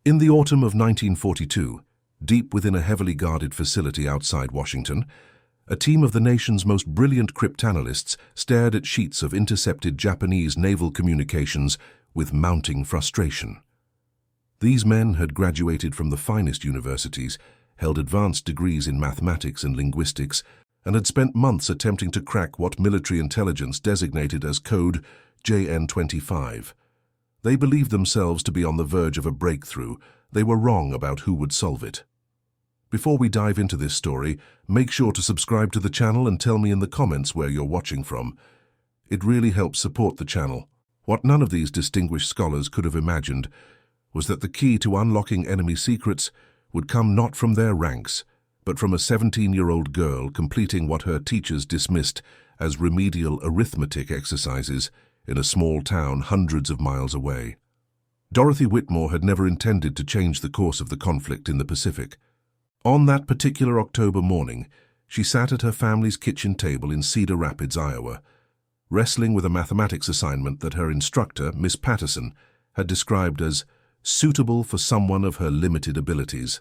In the autumn of 1942, deep within a heavily guarded facility outside Washington, a team of the nation's most brilliant cryptanalysts stared at sheets of intercepted Japanese naval communications with mounting frustration. These men had graduated from the finest universities, held advanced degrees in mathematics and linguistics, and had spent months attempting to crack what military intelligence designated as code JN-25. They believed themselves to be on the verge of a breakthrough. They were wrong about who would solve it. Before we dive into this story, make sure to subscribe to the channel and tell me in the comments where you're watching from. It really helps support the channel. What none of these distinguished scholars could have imagined was that the key to unlocking enemy secrets would come not from their ranks, but from a 17-year-old girl completing what her teachers dismissed as remedial arithmetic exercises in a small town hundreds of miles away. Dorothy Whitmore had never intended to change the course of the conflict in the Pacific. On that particular October morning, she sat at her family's kitchen table in Cedar Rapids, Iowa, wrestling with a mathematics assignment that her instructor, Miss Patterson, had described as suitable for someone of her limited abilities.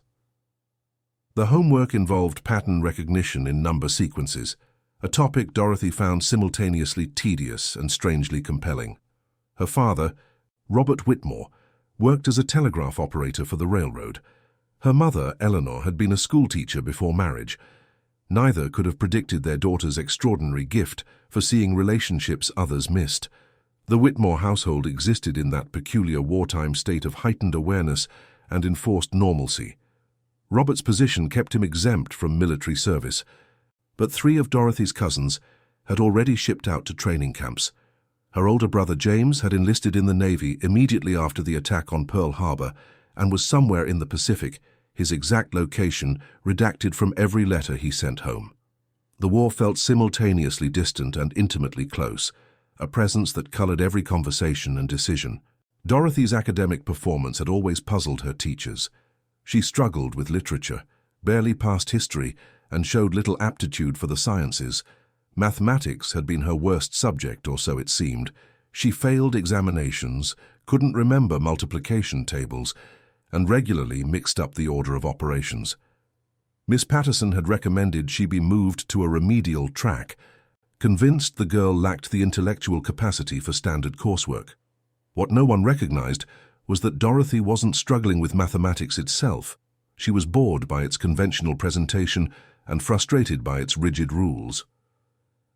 The homework involved pattern recognition in number sequences, a topic Dorothy found simultaneously tedious and strangely compelling. Her father, Robert Whitmore, worked as a telegraph operator for the railroad. Her mother, Eleanor, had been a schoolteacher before marriage. Neither could have predicted their daughter's extraordinary gift for seeing relationships others missed. The Whitmore household existed in that peculiar wartime state of heightened awareness and enforced normalcy. Robert's position kept him exempt from military service, but 3 of Dorothy's cousins had already shipped out to training camps. Her older brother James had enlisted in the Navy immediately after the attack on Pearl Harbor and was somewhere in the Pacific, his exact location redacted from every letter he sent home. The war felt simultaneously distant and intimately close, a presence that colored every conversation and decision. Dorothy's academic performance had always puzzled her teachers. She struggled with literature, barely passed history, and showed little aptitude for the sciences. Mathematics had been her worst subject, or so it seemed. She failed examinations, couldn't remember multiplication tables, and regularly mixed up the order of operations. Miss Patterson had recommended she be moved to a remedial track, convinced the girl lacked the intellectual capacity for standard coursework. What no one recognized was that Dorothy wasn't struggling with mathematics itself. She was bored by its conventional presentation and frustrated by its rigid rules.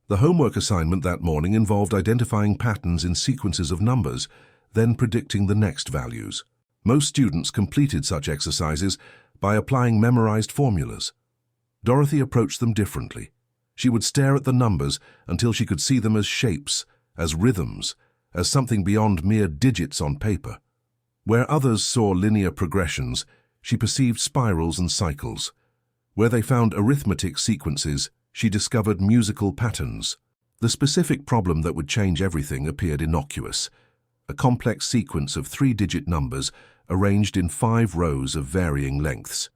The homework assignment that morning involved identifying patterns in sequences of numbers, then predicting the next values. Most students completed such exercises by applying memorized formulas. Dorothy approached them differently. She would stare at the numbers until she could see them as shapes, as rhythms, as something beyond mere digits on paper. Where others saw linear progressions, she perceived spirals and cycles. Where they found arithmetic sequences, she discovered musical patterns. The specific problem that would change everything appeared innocuous: a complex sequence of 3-digit numbers arranged in 5 rows of varying lengths.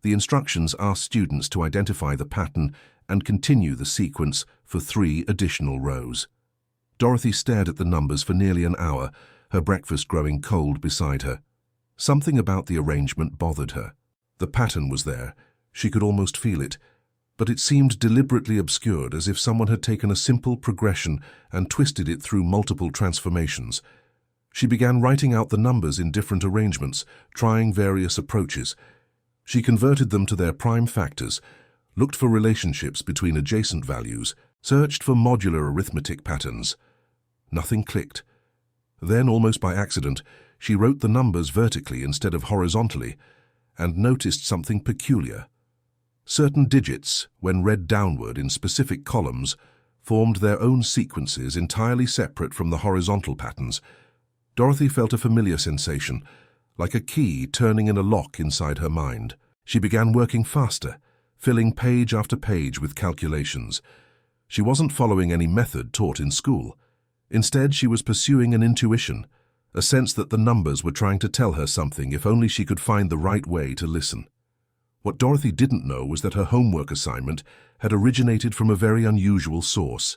The instructions asked students to identify the pattern and continue the sequence for 3 additional rows. Dorothy stared at the numbers for nearly an hour, her breakfast growing cold beside her. Something about the arrangement bothered her. The pattern was there, she could almost feel it, but it seemed deliberately obscured, as if someone had taken a simple progression and twisted it through multiple transformations. She began writing out the numbers in different arrangements, trying various approaches. She converted them to their prime factors, looked for relationships between adjacent values, searched for modular arithmetic patterns. Nothing clicked. Then, almost by accident, she wrote the numbers vertically instead of horizontally, and noticed something peculiar. Certain digits, when read downward in specific columns, formed their own sequences entirely separate from the horizontal patterns. Dorothy felt a familiar sensation, like a key turning in a lock inside her mind. She began working faster, filling page after page with calculations. She wasn't following any method taught in school. Instead, she was pursuing an intuition, a sense that the numbers were trying to tell her something if only she could find the right way to listen. What Dorothy didn't know was that her homework assignment had originated from a very unusual source.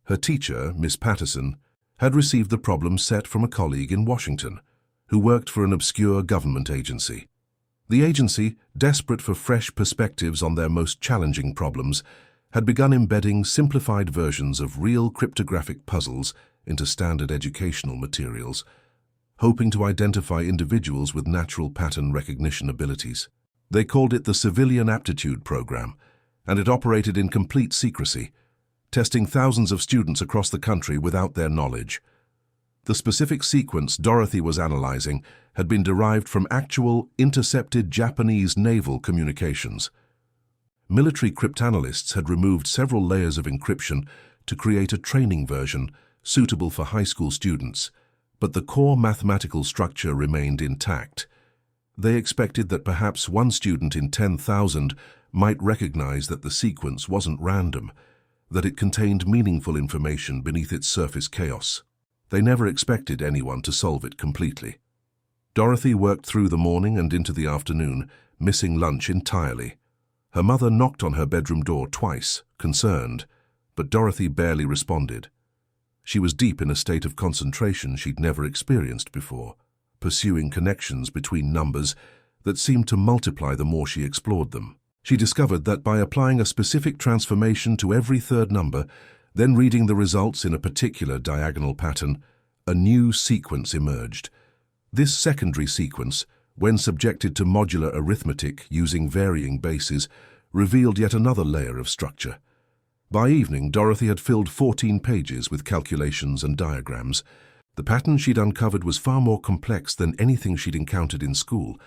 Her teacher, Miss Patterson, had received the problem set from a colleague in Washington, who worked for an obscure government agency. The agency, desperate for fresh perspectives on their most challenging problems, had begun embedding simplified versions of real cryptographic puzzles into standard educational materials, hoping to identify individuals with natural pattern recognition abilities. They called it the Civilian Aptitude Program, and it operated in complete secrecy, testing thousands of students across the country without their knowledge. The specific sequence Dorothy was analyzing had been derived from actual intercepted Japanese naval communications. Military cryptanalysts had removed several layers of encryption to create a training version suitable for high school students, but the core mathematical structure remained intact. They expected that perhaps one student in 10,000 might recognize that the sequence wasn't random, that it contained meaningful information beneath its surface chaos. They never expected anyone to solve it completely. Dorothy worked through the morning and into the afternoon, missing lunch entirely. Her mother knocked on her bedroom door twice, concerned, but Dorothy barely responded. She was deep in a state of concentration she'd never experienced before, pursuing connections between numbers that seemed to multiply the more she explored them. She discovered that by applying a specific transformation to every third number, then reading the results in a particular diagonal pattern, a new sequence emerged. This secondary sequence, when subjected to modular arithmetic using varying bases, revealed yet another layer of structure. By evening, Dorothy had filled 14 pages with calculations and diagrams. The pattern she'd uncovered was far more complex than anything she'd encountered in school.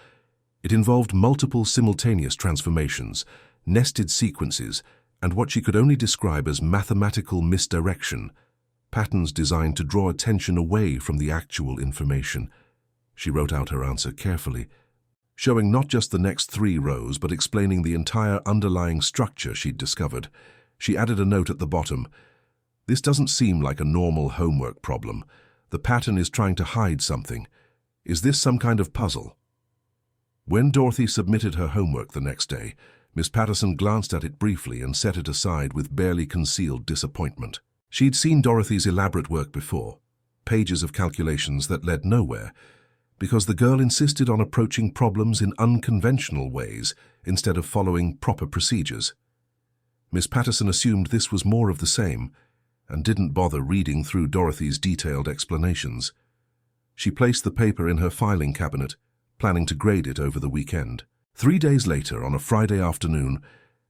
It involved multiple simultaneous transformations, nested sequences, and what she could only describe as mathematical misdirection, patterns designed to draw attention away from the actual information. She wrote out her answer carefully, showing not just the next 3 rows, but explaining the entire underlying structure she'd discovered. She added a note at the bottom. "This doesn't seem like a normal homework problem. The pattern is trying to hide something. Is this some kind of puzzle?" When Dorothy submitted her homework the next day, Miss Patterson glanced at it briefly and set it aside with barely concealed disappointment. She'd seen Dorothy's elaborate work before, pages of calculations that led nowhere, because the girl insisted on approaching problems in unconventional ways instead of following proper procedures. Miss Patterson assumed this was more of the same and didn't bother reading through Dorothy's detailed explanations. She placed the paper in her filing cabinet, planning to grade it over the weekend. 3 days later, on a Friday afternoon,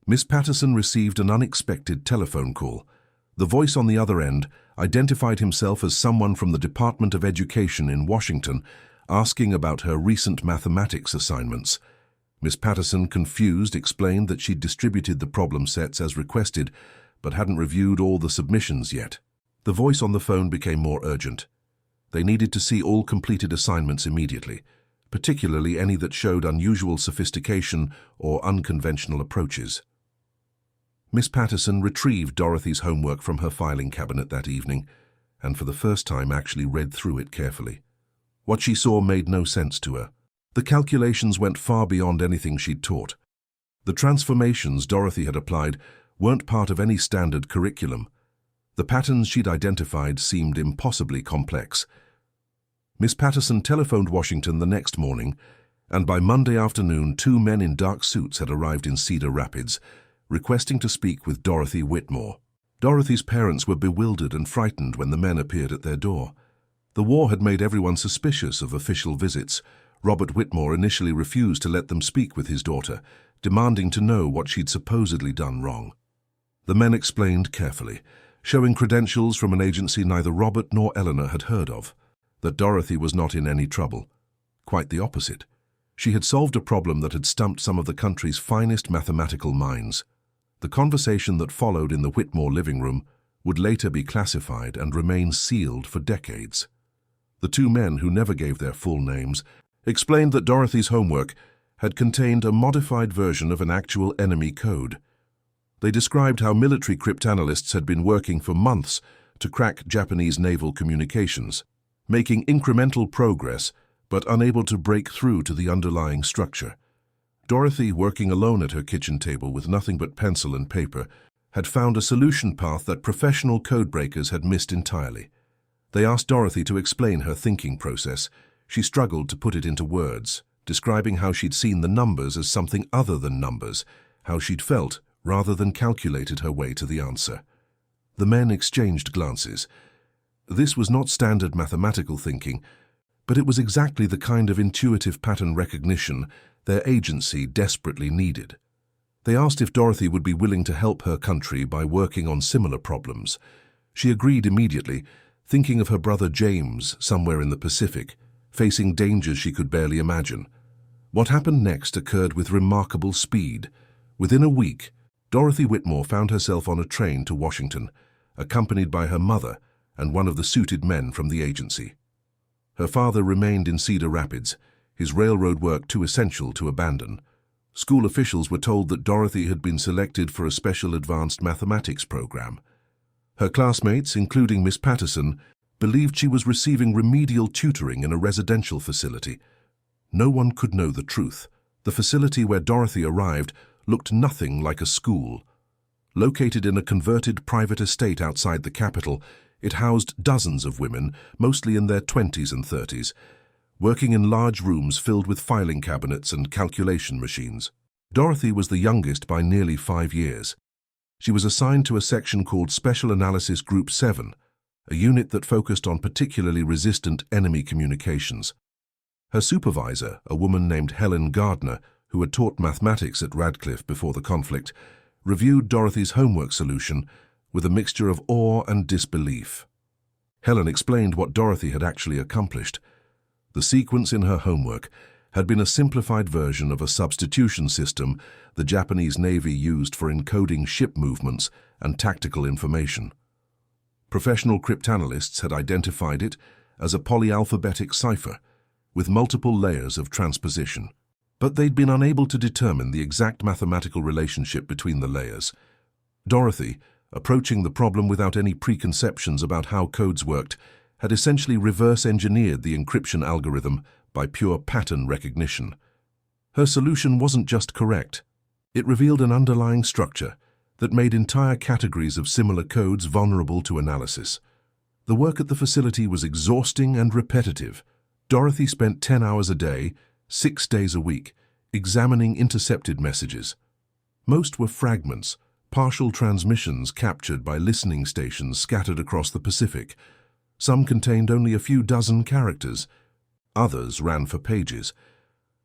Miss Patterson received an unexpected telephone call. The voice on the other end identified himself as someone from the Department of Education in Washington, asking about her recent mathematics assignments. Miss Patterson, confused, explained that she'd distributed the problem sets as requested, but hadn't reviewed all the submissions yet. The voice on the phone became more urgent. They needed to see all completed assignments immediately, particularly any that showed unusual sophistication or unconventional approaches. Miss Patterson retrieved Dorothy's homework from her filing cabinet that evening, and for the first time actually read through it carefully. What she saw made no sense to her. The calculations went far beyond anything she'd taught. The transformations Dorothy had applied weren't part of any standard curriculum. The patterns she'd identified seemed impossibly complex. Miss Patterson telephoned Washington the next morning, and by Monday afternoon 2 men in dark suits had arrived in Cedar Rapids, requesting to speak with Dorothy Whitmore. Dorothy's parents were bewildered and frightened when the men appeared at their door. The war had made everyone suspicious of official visits. Robert Whitmore initially refused to let them speak with his daughter, demanding to know what she'd supposedly done wrong. The men explained carefully, showing credentials from an agency neither Robert nor Eleanor had heard of, that Dorothy was not in any trouble. Quite the opposite. She had solved a problem that had stumped some of the country's finest mathematical minds. The conversation that followed in the Whitmore living room would later be classified and remain sealed for decades. The 2 men, who never gave their full names, explained that Dorothy's homework had contained a modified version of an actual enemy code. They described how military cryptanalysts had been working for months to crack Japanese naval communications, making incremental progress but unable to break through to the underlying structure. Dorothy, working alone at her kitchen table with nothing but pencil and paper, had found a solution path that professional codebreakers had missed entirely. They asked Dorothy to explain her thinking process, She struggled to put it into words, describing how she'd seen the numbers as something other than numbers, how she'd felt rather than calculated her way to the answer. The men exchanged glances. This was not standard mathematical thinking, but it was exactly the kind of intuitive pattern recognition their agency desperately needed. They asked if Dorothy would be willing to help her country by working on similar problems. She agreed immediately, thinking of her brother James somewhere in the Pacific, facing dangers she could barely imagine. What happened next occurred with remarkable speed. Within a week, Dorothy Whitmore found herself on a train to Washington, accompanied by her mother and one of the suited men from the agency. Her father remained in Cedar Rapids, his railroad work too essential to abandon. School officials were told that Dorothy had been selected for a special advanced mathematics program. Her classmates, including Miss Patterson, believed she was receiving remedial tutoring in a residential facility. No one could know the truth. The facility where Dorothy arrived looked nothing like a school. Located in a converted private estate outside the capital, it housed dozens of women, mostly in their 20s and 30s, working in large rooms filled with filing cabinets and calculation machines. Dorothy was the youngest by nearly 5 years. She was assigned to a section called Special Analysis Group 7, a unit that focused on particularly resistant enemy communications. Her supervisor, a woman named Helen Gardner, who had taught mathematics at Radcliffe before the conflict, reviewed Dorothy's homework solution with a mixture of awe and disbelief. Helen explained what Dorothy had actually accomplished. The sequence in her homework had been a simplified version of a substitution system the Japanese Navy used for encoding ship movements and tactical information. Professional cryptanalysts had identified it as a polyalphabetic cipher with multiple layers of transposition. But they'd been unable to determine the exact mathematical relationship between the layers. Dorothy, approaching the problem without any preconceptions about how codes worked, had essentially reverse-engineered the encryption algorithm by pure pattern recognition. Her solution wasn't just correct. It revealed an underlying structure that made entire categories of similar codes vulnerable to analysis. The work at the facility was exhausting and repetitive. Dorothy spent 10 hours a day, 6 days a week, examining intercepted messages. Most were fragments, partial transmissions captured by listening stations scattered across the Pacific. Some contained only a few dozen characters. Others ran for pages.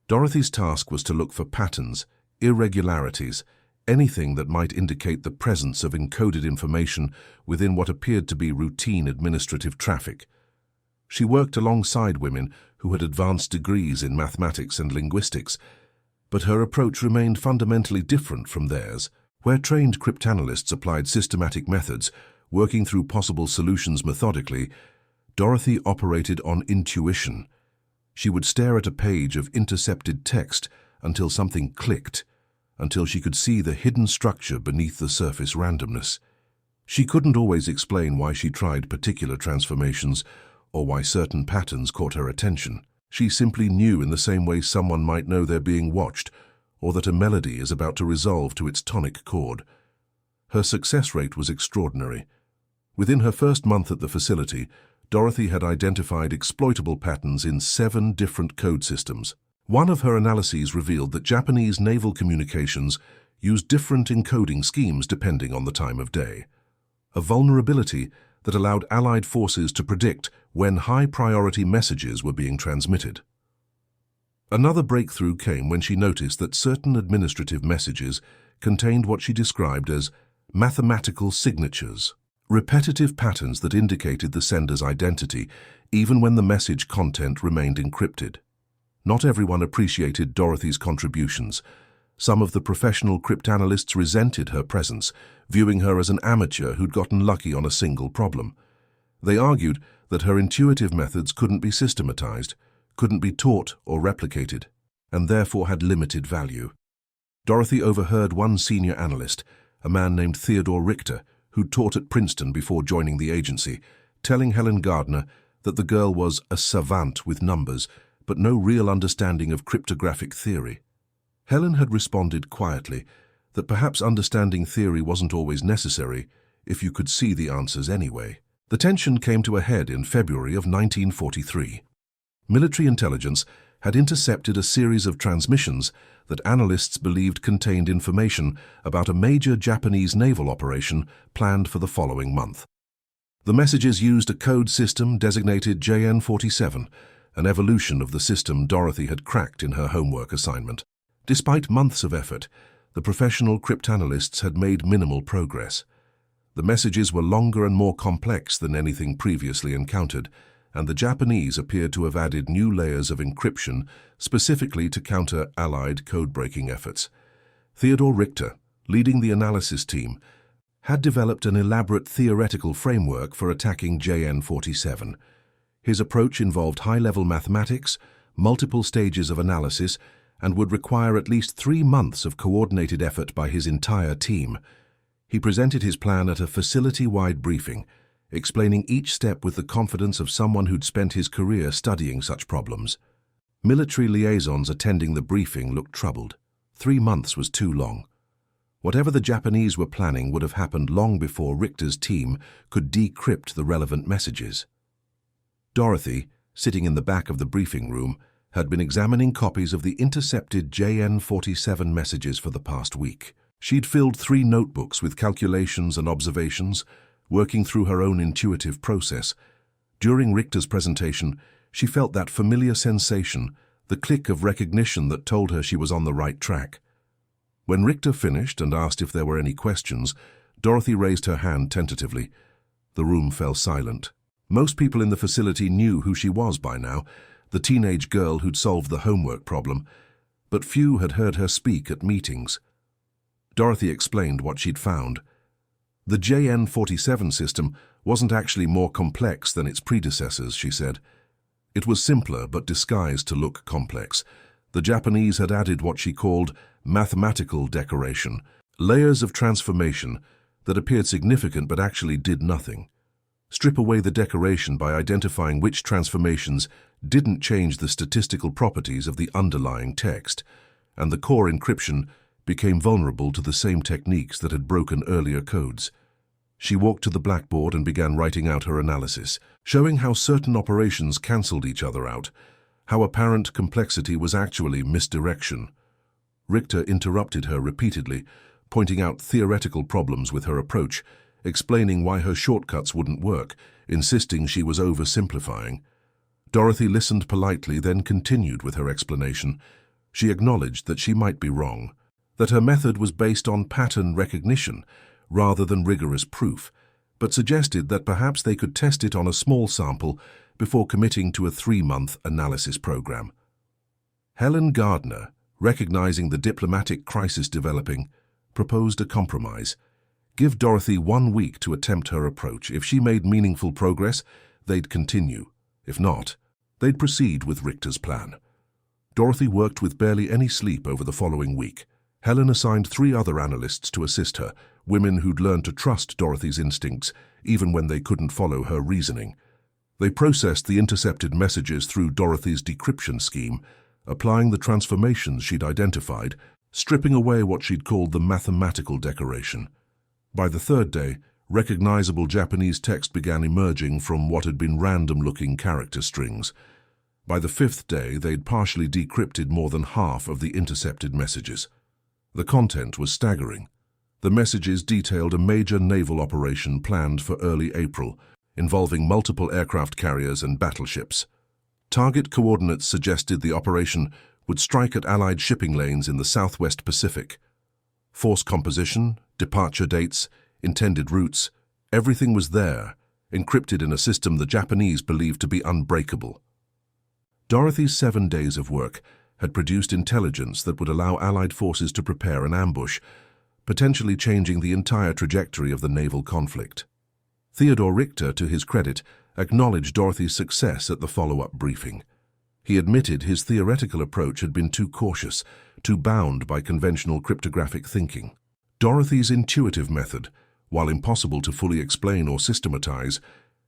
Dorothy's task was to look for patterns, irregularities, anything that might indicate the presence of encoded information within what appeared to be routine administrative traffic. She worked alongside women who had advanced degrees in mathematics and linguistics, but her approach remained fundamentally different from theirs. Where trained cryptanalysts applied systematic methods, working through possible solutions methodically, Dorothy operated on intuition. She would stare at a page of intercepted text until something clicked, until she could see the hidden structure beneath the surface randomness. She couldn't always explain why she tried particular transformations or why certain patterns caught her attention. She simply knew, in the same way someone might know they're being watched, or that a melody is about to resolve to its tonic chord. Her success rate was extraordinary. Within her first month at the facility, Dorothy had identified exploitable patterns in 7 different code systems. One of her analyses revealed that Japanese naval communications used different encoding schemes depending on the time of day. A vulnerability that allowed Allied forces to predict when high-priority messages were being transmitted. Another breakthrough came when she noticed that certain administrative messages contained what she described as mathematical signatures, repetitive patterns that indicated the sender's identity, even when the message content remained encrypted. Not everyone appreciated Dorothy's contributions. Some of the professional cryptanalysts resented her presence, viewing her as an amateur who'd gotten lucky on a single problem. They argued that her intuitive methods couldn't be systematized, couldn't be taught or replicated, and therefore had limited value. Dorothy overheard one senior analyst, a man named Theodore Richter, who taught at Princeton before joining the agency, telling Helen Gardner that the girl was a savant with numbers, but no real understanding of cryptographic theory. Helen had responded quietly that perhaps understanding theory wasn't always necessary if you could see the answers anyway. The tension came to a head in February of 1943. Military intelligence had intercepted a series of transmissions that analysts believed contained information about a major Japanese naval operation planned for the following month. The messages used a code system designated JN-47, an evolution of the system Dorothy had cracked in her homework assignment. Despite months of effort, the professional cryptanalysts had made minimal progress. The messages were longer and more complex than anything previously encountered, and the Japanese appeared to have added new layers of encryption specifically to counter Allied code-breaking efforts. Theodore Richter, leading the analysis team, had developed an elaborate theoretical framework for attacking JN-47. His approach involved high-level mathematics, multiple stages of analysis, and would require at least 3 months of coordinated effort by his entire team. He presented his plan at a facility-wide briefing, explaining each step with the confidence of someone who'd spent his career studying such problems. Military liaisons attending the briefing looked troubled. 3 months was too long. Whatever the Japanese were planning would have happened long before Richter's team could decrypt the relevant messages. Dorothy, sitting in the back of the briefing room, had been examining copies of the intercepted JN-47 messages for the past week. She'd filled 3 notebooks with calculations and observations, working through her own intuitive process. During Richter's presentation, she felt that familiar sensation, the click of recognition that told her she was on the right track. When Richter finished and asked if there were any questions, Dorothy raised her hand tentatively. The room fell silent. Most people in the facility knew who she was by now, the teenage girl who'd solved the homework problem, but few had heard her speak at meetings. Dorothy explained what she'd found. The JN-47 system wasn't actually more complex than its predecessors, she said. It was simpler but disguised to look complex. The Japanese had added what she called mathematical decoration, layers of transformation that appeared significant but actually did nothing. Strip away the decoration by identifying which transformations didn't change the statistical properties of the underlying text, and the core encryption became vulnerable to the same techniques that had broken earlier codes. She walked to the blackboard and began writing out her analysis, showing how certain operations cancelled each other out, how apparent complexity was actually misdirection. Richter interrupted her repeatedly, pointing out theoretical problems with her approach, explaining why her shortcuts wouldn't work, insisting she was oversimplifying. Dorothy listened politely, then continued with her explanation. She acknowledged that she might be wrong, that her method was based on pattern recognition rather than rigorous proof, but suggested that perhaps they could test it on a small sample before committing to a 3-month analysis program. Helen Gardner, recognizing the diplomatic crisis developing, proposed a compromise. Give Dorothy 1 week to attempt her approach. If she made meaningful progress, they'd continue. If not, they'd proceed with Richter's plan. Dorothy worked with barely any sleep over the following week. Helen assigned 3 other analysts to assist her, women who'd learned to trust Dorothy's instincts, even when they couldn't follow her reasoning. They processed the intercepted messages through Dorothy's decryption scheme, applying the transformations she'd identified, stripping away what she'd called the mathematical decoration. By the 3rd day, recognizable Japanese text began emerging from what had been random-looking character strings. By the 5th day, they'd partially decrypted more than half of the intercepted messages. The content was staggering. The messages detailed a major naval operation planned for early April, involving multiple aircraft carriers and battleships. Target coordinates suggested the operation would strike at Allied shipping lanes in the Southwest Pacific. Force composition, departure dates, intended routes, everything was there, encrypted in a system the Japanese believed to be unbreakable. Dorothy's 7 days of work had produced intelligence that would allow Allied forces to prepare an ambush, potentially changing the entire trajectory of the naval conflict. Theodore Richter, to his credit, acknowledged Dorothy's success at the follow-up briefing. He admitted his theoretical approach had been too cautious, too bound by conventional cryptographic thinking. Dorothy's intuitive method, while impossible to fully explain or systematize,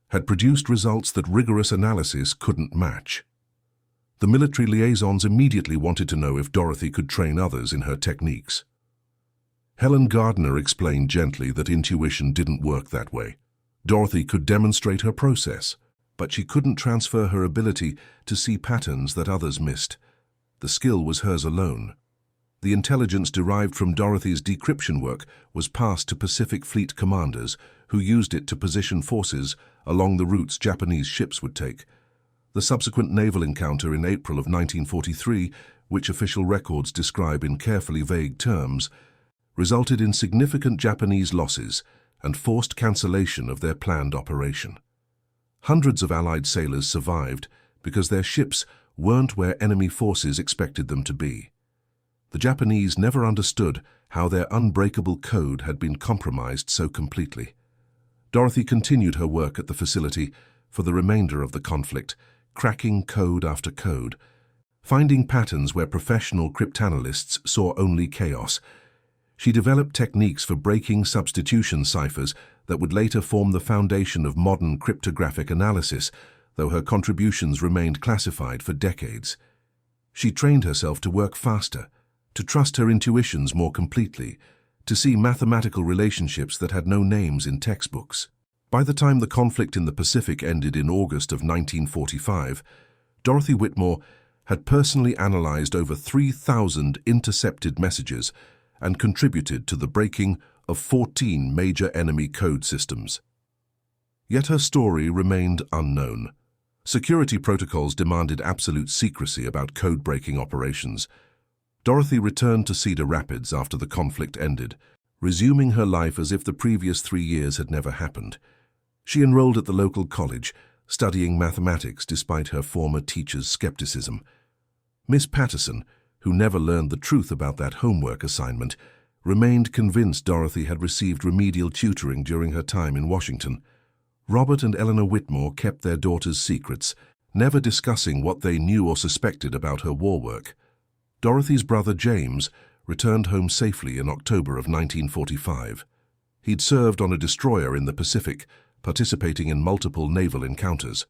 had produced results that rigorous analysis couldn't match. The military liaisons immediately wanted to know if Dorothy could train others in her techniques. Helen Gardner explained gently that intuition didn't work that way. Dorothy could demonstrate her process. But she couldn't transfer her ability to see patterns that others missed. The skill was hers alone. The intelligence derived from Dorothy's decryption work was passed to Pacific Fleet commanders, who used it to position forces along the routes Japanese ships would take. The subsequent naval encounter in April of 1943, which official records describe in carefully vague terms, resulted in significant Japanese losses and forced cancellation of their planned operation. Hundreds of Allied sailors survived because their ships weren't where enemy forces expected them to be. The Japanese never understood how their unbreakable code had been compromised so completely. Dorothy continued her work at the facility for the remainder of the conflict, cracking code after code, finding patterns where professional cryptanalysts saw only chaos. She developed techniques for breaking substitution ciphers that would later form the foundation of modern cryptographic analysis, though her contributions remained classified for decades. She trained herself to work faster, to trust her intuitions more completely, to see mathematical relationships that had no names in textbooks. By the time the conflict in the Pacific ended in August of 1945, Dorothy Whitmore had personally analyzed over 3,000 intercepted messages and contributed to the breaking of 14 major enemy code systems. Yet her story remained unknown. Security protocols demanded absolute secrecy about code-breaking operations. Dorothy returned to Cedar Rapids after the conflict ended, resuming her life as if the previous 3 years had never happened. She enrolled at the local college, studying mathematics despite her former teacher's skepticism. Miss Patterson, who never learned the truth about that homework assignment, remained convinced Dorothy had received remedial tutoring during her time in Washington. Robert and Eleanor Whitmore kept their daughter's secrets, never discussing what they knew or suspected about her war work. Dorothy's brother James returned home safely in October of 1945. He'd served on a destroyer in the Pacific, participating in multiple naval encounters.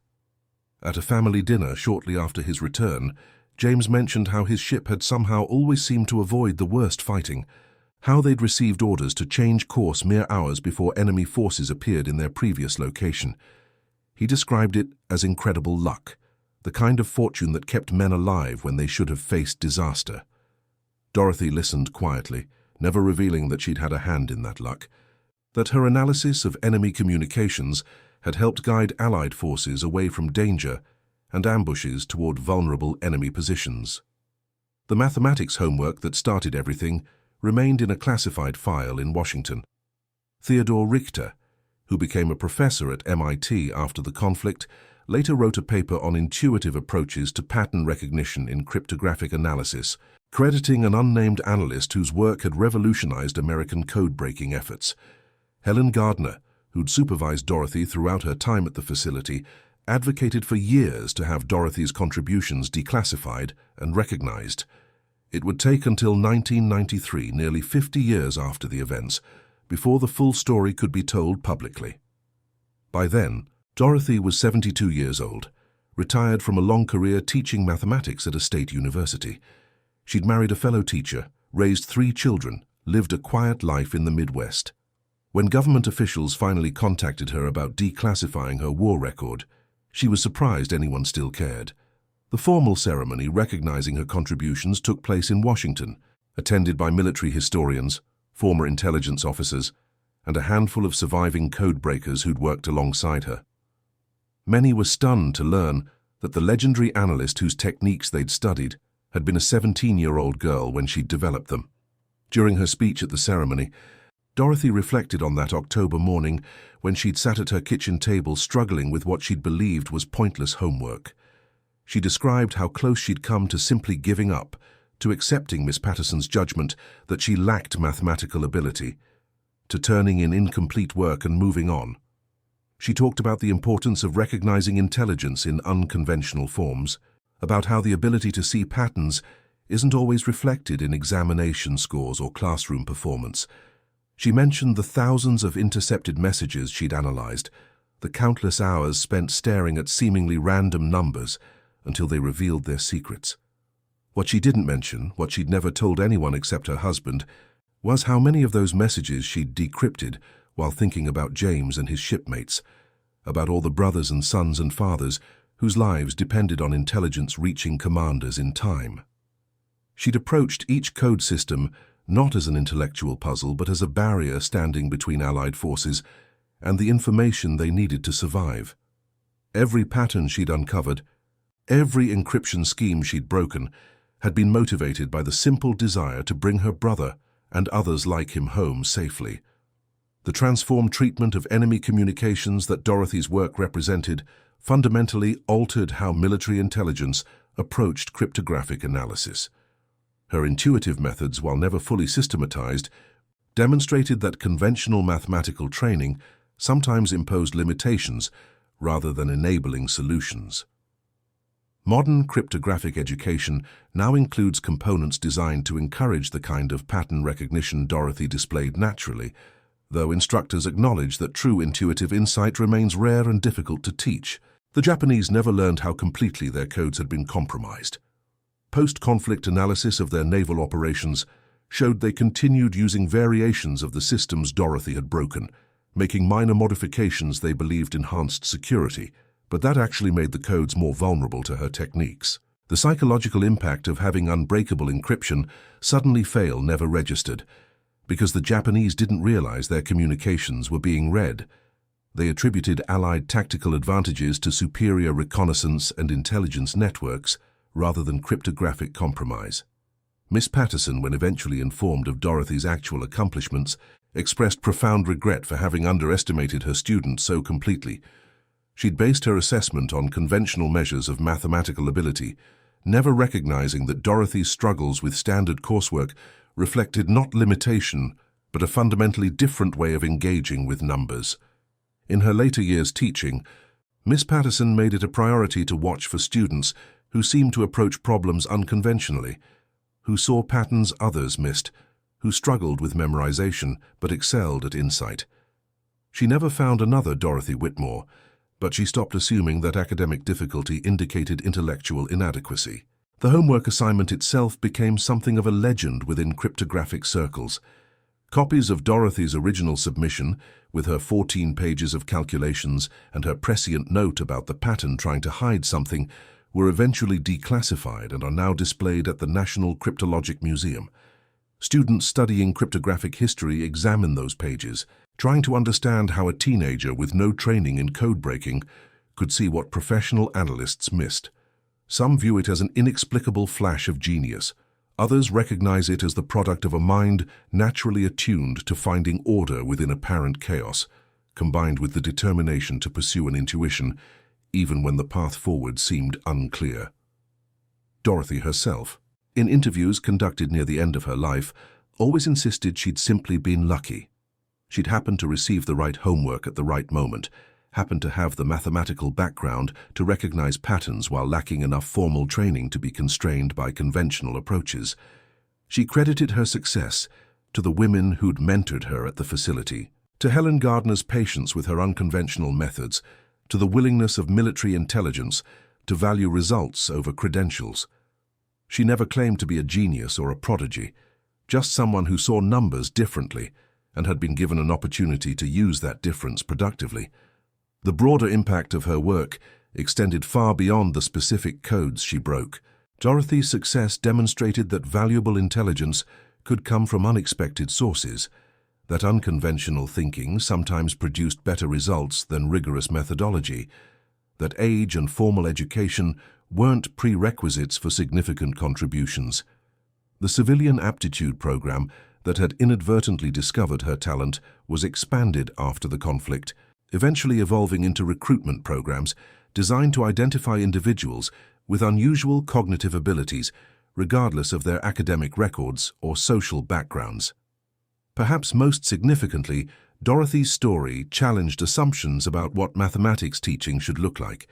At a family dinner shortly after his return, James mentioned how his ship had somehow always seemed to avoid the worst fighting, how they'd received orders to change course mere hours before enemy forces appeared in their previous location. He described it as incredible luck, the kind of fortune that kept men alive when they should have faced disaster. Dorothy listened quietly, never revealing that she'd had a hand in that luck, that her analysis of enemy communications had helped guide Allied forces away from danger and ambushes toward vulnerable enemy positions. The mathematics homework that started everything remained in a classified file in Washington. Theodore Richter, who became a professor at MIT after the conflict, later wrote a paper on intuitive approaches to pattern recognition in cryptographic analysis, crediting an unnamed analyst whose work had revolutionized American code-breaking efforts. Helen Gardner, who'd supervised Dorothy throughout her time at the facility, advocated for years to have Dorothy's contributions declassified and recognized. It would take until 1993, nearly 50 years after the events, before the full story could be told publicly. By then, Dorothy was 72 years old, retired from a long career teaching mathematics at a state university. She'd married a fellow teacher, raised 3 children, lived a quiet life in the Midwest. When government officials finally contacted her about declassifying her war record, she was surprised anyone still cared. The formal ceremony recognizing her contributions took place in Washington, attended by military historians, former intelligence officers, and a handful of surviving code breakers who'd worked alongside her. Many were stunned to learn that the legendary analyst whose techniques they'd studied had been a 17-year-old girl when she'd developed them. During her speech at the ceremony, Dorothy reflected on that October morning when she'd sat at her kitchen table struggling with what she'd believed was pointless homework. She described how close she'd come to simply giving up, to accepting Miss Patterson's judgment that she lacked mathematical ability, to turning in incomplete work and moving on. She talked about the importance of recognizing intelligence in unconventional forms, about how the ability to see patterns isn't always reflected in examination scores or classroom performance. She mentioned the thousands of intercepted messages she'd analyzed, the countless hours spent staring at seemingly random numbers until they revealed their secrets. What she didn't mention, what she'd never told anyone except her husband, was how many of those messages she'd decrypted while thinking about James and his shipmates, about all the brothers and sons and fathers whose lives depended on intelligence reaching commanders in time. She'd approached each code system not as an intellectual puzzle, but as a barrier standing between Allied forces and the information they needed to survive. Every pattern she'd uncovered, every encryption scheme she'd broken, had been motivated by the simple desire to bring her brother and others like him home safely. The transformed treatment of enemy communications that Dorothy's work represented fundamentally altered how military intelligence approached cryptographic analysis. Her intuitive methods, while never fully systematized, demonstrated that conventional mathematical training sometimes imposed limitations rather than enabling solutions. Modern cryptographic education now includes components designed to encourage the kind of pattern recognition Dorothy displayed naturally, though instructors acknowledge that true intuitive insight remains rare and difficult to teach. The Japanese never learned how completely their codes had been compromised. Post-conflict analysis of their naval operations showed they continued using variations of the systems Dorothy had broken, making minor modifications they believed enhanced security, but that actually made the codes more vulnerable to her techniques. The psychological impact of having unbreakable encryption suddenly fail never registered, because the Japanese didn't realize their communications were being read. They attributed Allied tactical advantages to superior reconnaissance and intelligence networks, rather than cryptographic compromise. Miss Patterson, when eventually informed of Dorothy's actual accomplishments, expressed profound regret for having underestimated her student so completely. She'd based her assessment on conventional measures of mathematical ability, never recognizing that Dorothy's struggles with standard coursework reflected not limitation, but a fundamentally different way of engaging with numbers. In her later years teaching, Miss Patterson made it a priority to watch for students who seemed to approach problems unconventionally, who saw patterns others missed, who struggled with memorization but excelled at insight. She never found another Dorothy Whitmore, but she stopped assuming that academic difficulty indicated intellectual inadequacy. The homework assignment itself became something of a legend within cryptographic circles. Copies of Dorothy's original submission, with her 14 pages of calculations and her prescient note about the pattern trying to hide something, were eventually declassified and are now displayed at the National Cryptologic Museum. Students studying cryptographic history examine those pages, trying to understand how a teenager with no training in code breaking could see what professional analysts missed. Some view it as an inexplicable flash of genius. Others recognize it as the product of a mind naturally attuned to finding order within apparent chaos, combined with the determination to pursue an intuition, even when the path forward seemed unclear. Dorothy herself, in interviews conducted near the end of her life, always insisted she'd simply been lucky. She'd happened to receive the right homework at the right moment, happened to have the mathematical background to recognize patterns while lacking enough formal training to be constrained by conventional approaches. She credited her success to the women who'd mentored her at the facility, to Helen Gardner's patience with her unconventional methods, to the willingness of military intelligence to value results over credentials. She never claimed to be a genius or a prodigy, just someone who saw numbers differently and had been given an opportunity to use that difference productively. The broader impact of her work extended far beyond the specific codes she broke. Dorothy's success demonstrated that valuable intelligence could come from unexpected sources, that unconventional thinking sometimes produced better results than rigorous methodology, that age and formal education weren't prerequisites for significant contributions. The civilian aptitude program that had inadvertently discovered her talent was expanded after the conflict, eventually evolving into recruitment programs designed to identify individuals with unusual cognitive abilities, regardless of their academic records or social backgrounds. Perhaps most significantly, Dorothy's story challenged assumptions about what mathematics teaching should look like.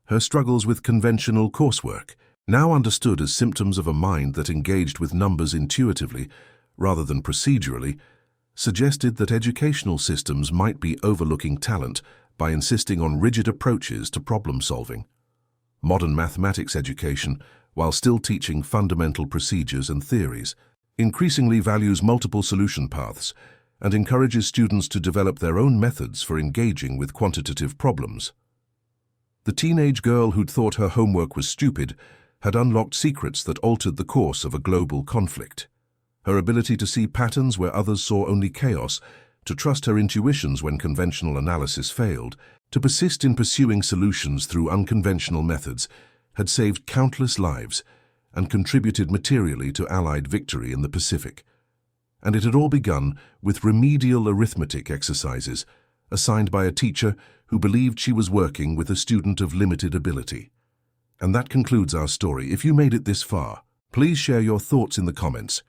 Her struggles with conventional coursework, now understood as symptoms of a mind that engaged with numbers intuitively rather than procedurally, suggested that educational systems might be overlooking talent by insisting on rigid approaches to problem solving. Modern mathematics education, while still teaching fundamental procedures and theories, increasingly values multiple solution paths, and encourages students to develop their own methods for engaging with quantitative problems. The teenage girl who'd thought her homework was stupid had unlocked secrets that altered the course of a global conflict. Her ability to see patterns where others saw only chaos, to trust her intuitions when conventional analysis failed, to persist in pursuing solutions through unconventional methods, had saved countless lives and contributed materially to Allied victory in the Pacific. And it had all begun with remedial arithmetic exercises assigned by a teacher who believed she was working with a student of limited ability. And that concludes our story. If you made it this far, please share your thoughts in the comments.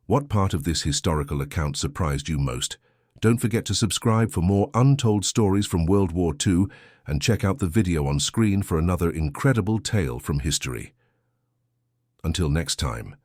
What part of this historical account surprised you most? Don't forget to subscribe for more untold stories from World War II and check out the video on screen for another incredible tale from history. Until next time.